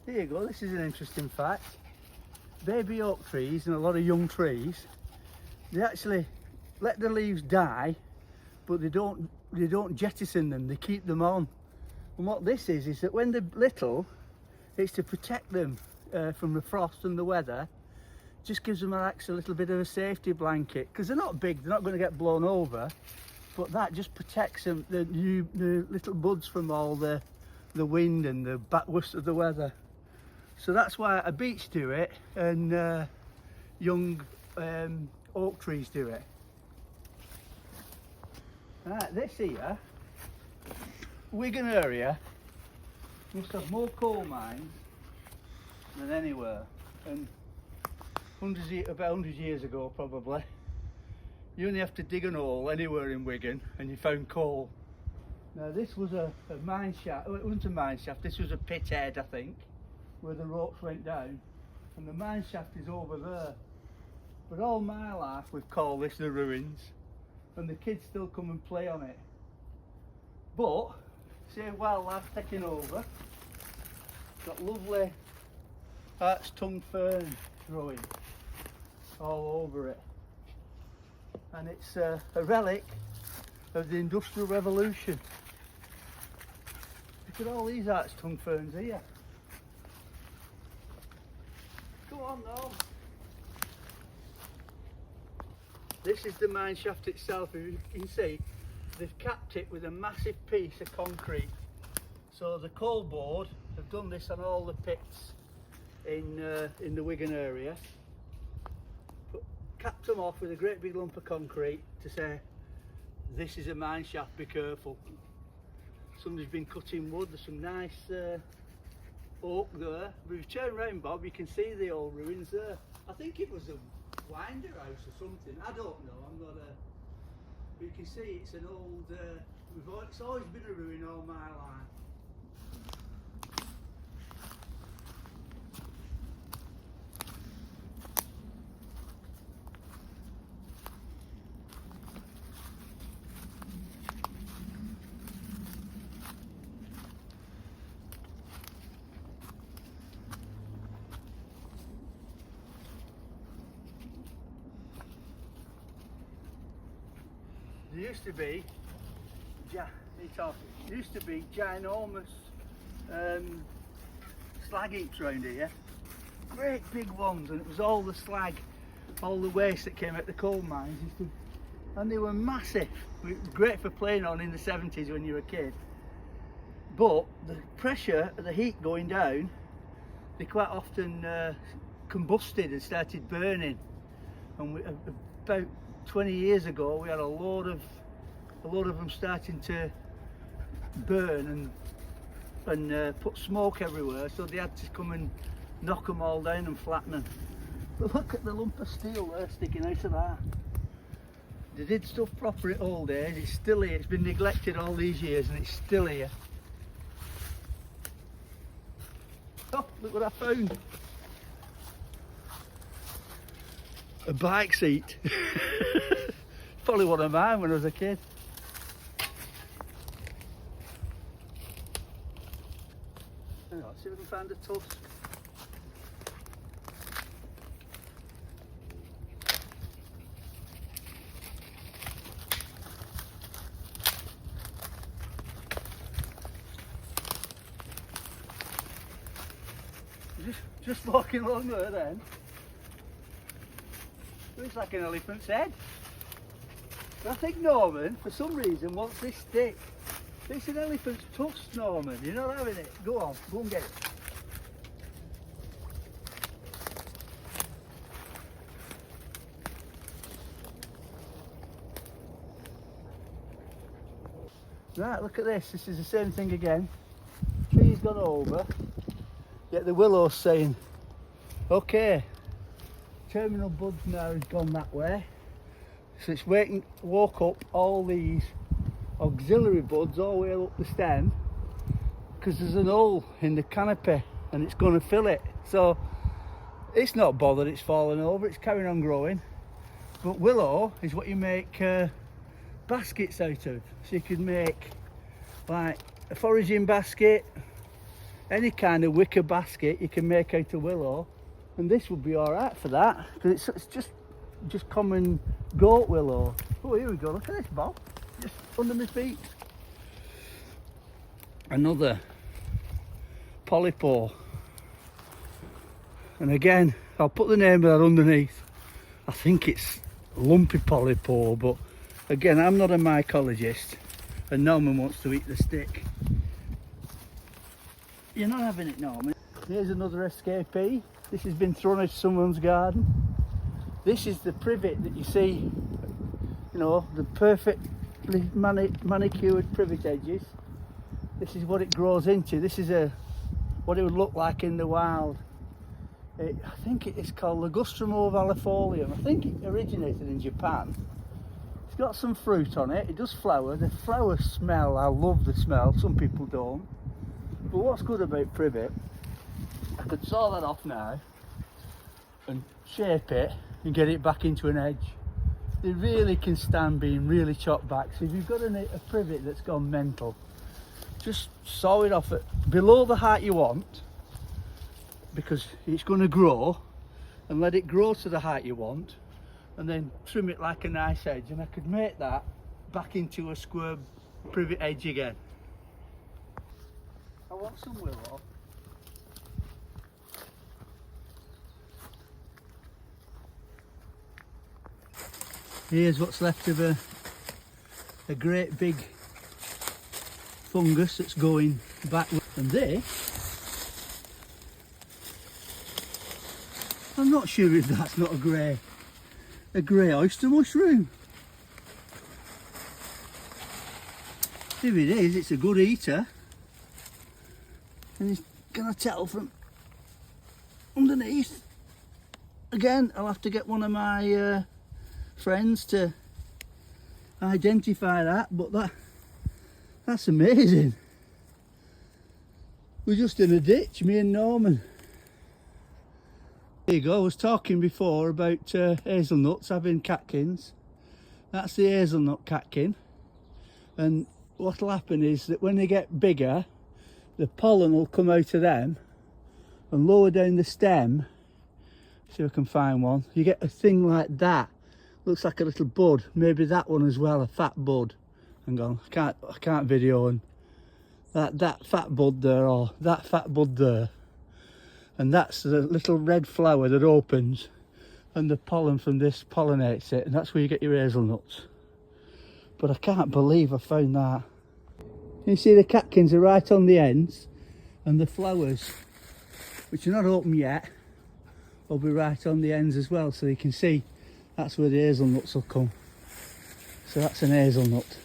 Here you go, this is an interesting fact. Baby oak trees and a lot of young trees, they actually let the leaves die, but they don't jettison them, they keep them on. And what this is that when they're little, it's to protect them from the frost and the weather. Just gives them a little bit of a safety blanket, because they're not big, they're not going to get blown over, but that just protects them, the little buds, from all the wind and the worst of the weather. So that's why a beech do it, and young oak trees do it. Right, this here, Wigan area, must have more coal mines than anywhere. And about 100 years ago probably, you only have to dig an hole anywhere in Wigan and you found coal. Now this was a mine shaft. Well, it wasn't a mine shaft, this was a pit head, I think, where the ropes went down, and the mine shaft is over there. But all my life we've called this the ruins, and the kids still come and play on it. But see, wildlife's taking over. Got lovely hart's tongue fern growing all over it, and it's a relic of the Industrial Revolution. Look at all these hart's tongue ferns here. Go on now. This is the mine shaft itself. As you can see, they've capped it with a massive piece of concrete. So the coal board have done this on all the pits in the Wigan area. Capped them off with a great big lump of concrete to say, this is a mine shaft, be careful. Somebody's been cutting wood, there's some nice oak there. But if you turn round, Bob, you can see the old ruins there. I think it was a winder house or something, I don't know, I'm not a... But you can see it's an old, it's always been a ruin all my life. There used to be ginormous slag heaps around here, great big ones, and it was all the slag, all the waste that came out the coal mines, and they were massive, great for playing on in the 70s when you were a kid. But the pressure of the heat going down, they quite often combusted and started burning, and about 20 years ago we had a lot of them starting to burn and put smoke everywhere, so they had to come and knock them all down and flatten them. But look at the lump of steel there sticking out of that. They did stuff proper in old days. It's still here, it's been neglected all these years and it's still here. Oh, look what I found. A bike seat. Probably one of mine when I was a kid. Hang on, see if we can find a tusk. Just walking along there then. Looks like an elephant's head. But I think Norman, for some reason, wants this stick. It's an elephant's tusk, Norman. You're not having it. Go on, go and get it. Right, look at this. This is the same thing again. Tree's gone over. Yet the willow's saying, okay, terminal buds now has gone that way. So it's woke up all these auxiliary buds all the way up the stem, because there's an hole in the canopy and it's going to fill it. So it's not bothered it's fallen over, it's carrying on growing. But willow is what you make baskets out of. So you could make like a foraging basket, any kind of wicker basket you can make out of willow, and this would be all right for that, because it's just common goat willow. Oh, here we go, look at this, Bob, just under my feet. Another polypore, and again I'll put the name of that underneath. I think it's lumpy polypore, but again, I'm not a mycologist, and Norman wants to eat the stick. You're not having it, Norman. Here's another escapee. This has been thrown into someone's garden. This is the privet that you see, you know, the perfectly manicured privet edges. This is what it grows into. This is what it would look like in the wild. I think it's called Ligustrum ovalifolium. I think it originated in Japan. It's got some fruit on it. It does flower. The flowers smell. I love the smell. Some people don't. But what's good about privet, I could saw that off now and shape it and get it back into an edge. They really can stand being really chopped back. So if you've got a privet that's gone mental, just saw it off at below the height you want, because it's going to grow, and let it grow to the height you want, and then trim it like a nice edge, and I could make that back into a square privet edge again. I want some willow. Here's what's left of a great big fungus that's going back, and this, I'm not sure if that's not a grey oyster mushroom. If it is, it's a good eater, and you can tell from underneath. Again, I'll have to get one of my friends to identify that, but that's amazing. We're just in a ditch, me and Norman. There you go, I was talking before about hazelnuts having catkins. That's the hazelnut catkin, and what'll happen is that when they get bigger, the pollen will come out of them, and lower down the stem, see if I can find one, you get a thing like that. Looks like a little bud, maybe that one as well, a fat bud. Hang on, I can't video on that fat bud there, or that fat bud there. And that's the little red flower that opens, and the pollen from this pollinates it, and that's where you get your hazelnuts. But I can't believe I found that. You see the catkins are right on the ends, and the flowers, which are not open yet, will be right on the ends as well, so you can see that's where the hazelnuts will come. So that's an hazelnut.